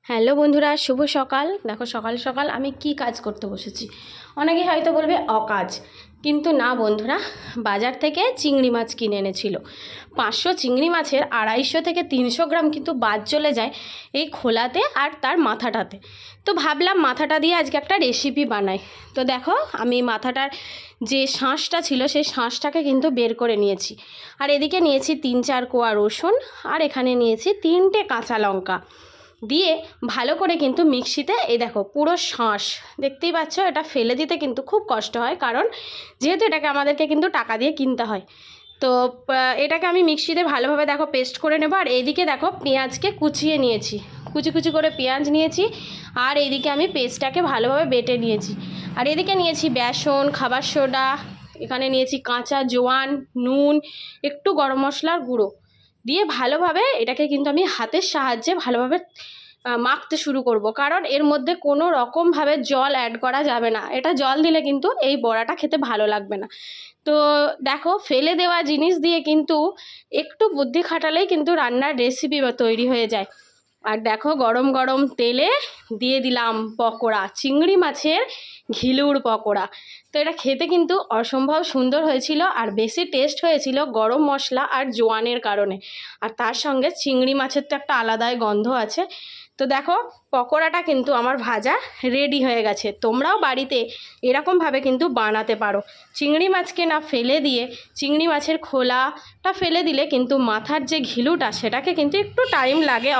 Hello বন্ধুরা, শুভ সকাল। দেখো সকাল সকাল আমি কি কাজ করতে বসেছি। অনেকে হয়তো বলবে অকাজ, কিন্তু না বন্ধুরা, বাজার থেকে চিংড়ি মাছ কিনে এনেছিল। 500 চিংড়ি মাছের 250 থেকে 300 গ্রাম কিন্তু বাদ চলে যায় এই খোলাতে আর তার মাথাটাতে। তো ভাবলাম মাথাটা দিয়ে আজকে একটা রেসিপি বানাই। তো দেখো আমি মাথাটার যে শাঁসটা ছিল সেই শাঁসটাকে কিন্তু বের করে নিয়েছি। আর এদিকে নিয়েছি 3-4 কোয়া রসুন, আর এখানে নিয়েছি 3টে কাঁচা লঙ্কা দিয়ে ভালো করে কিন্তু মিক্সিতে, এই দেখো পুরো শাঁস দেখতেই পাচ্ছ, এটা ফেলে দিতে কিন্তু খুব কষ্ট হয়, কারণ যেহেতু এটাকে আমাদেরকে কিন্তু টাকা দিয়ে কিনতে হয়। তো এটাকে আমি মিক্সিতে ভালোভাবে দেখো পেস্ট করে নেবো। আর এইদিকে দেখো পেঁয়াজকে কুচিয়ে নিয়েছি, কুচি কুচি করে পেঁয়াজ নিয়েছি। আর এইদিকে আমি পেস্টটাকে ভালোভাবে বেটে নিয়েছি। আর এদিকে নিয়েছি বেসন, খাবার সোডা, এখানে নিয়েছি কাঁচা জোয়ান, নুন, একটু গরম মশলার গুঁড়ো দিয়ে ভালোভাবে এটাকে কিন্তু আমি হাতের সাহায্যে ভালোভাবে মাখতে শুরু করব, কারণ এর মধ্যে কোনো রকমভাবে জল অ্যাড করা যাবে না। এটা জল দিলে কিন্তু এই বড়াটা খেতে ভালো লাগবে না। তো দেখো ফেলে দেওয়া জিনিস দিয়ে কিন্তু একটু বুদ্ধি খাটালেই কিন্তু রান্নার রেসিপি তৈরি হয়ে যায়। আর দেখো গরম গরম তেলে দিয়ে দিলাম পকোড়া, চিংড়ি মাছের ঘিলুর পকোড়া। তো এটা খেতে কিন্তু অসম্ভব সুন্দর হয়েছিল, আর বেশি টেস্ট হয়েছিল গরম মশলা আর জোয়ানের কারণে। আর তার সঙ্গে চিংড়ি মাছের তো একটা আলাদাই গন্ধ আছে। তো দেখো পকোড়াটা কিন্তু আমার ভাজা রেডি হয়ে গেছে। তোমরাও বাড়িতে এরকমভাবে কিন্তু বানাতে পারো। চিংড়ি মাছকে না ফেলে দিয়ে, চিংড়ি মাছের খোলাটা ফেলে দিলে কিন্তু মাথার যে ঘিলুটা সেটাকে কিন্তু একটু টাইম লাগে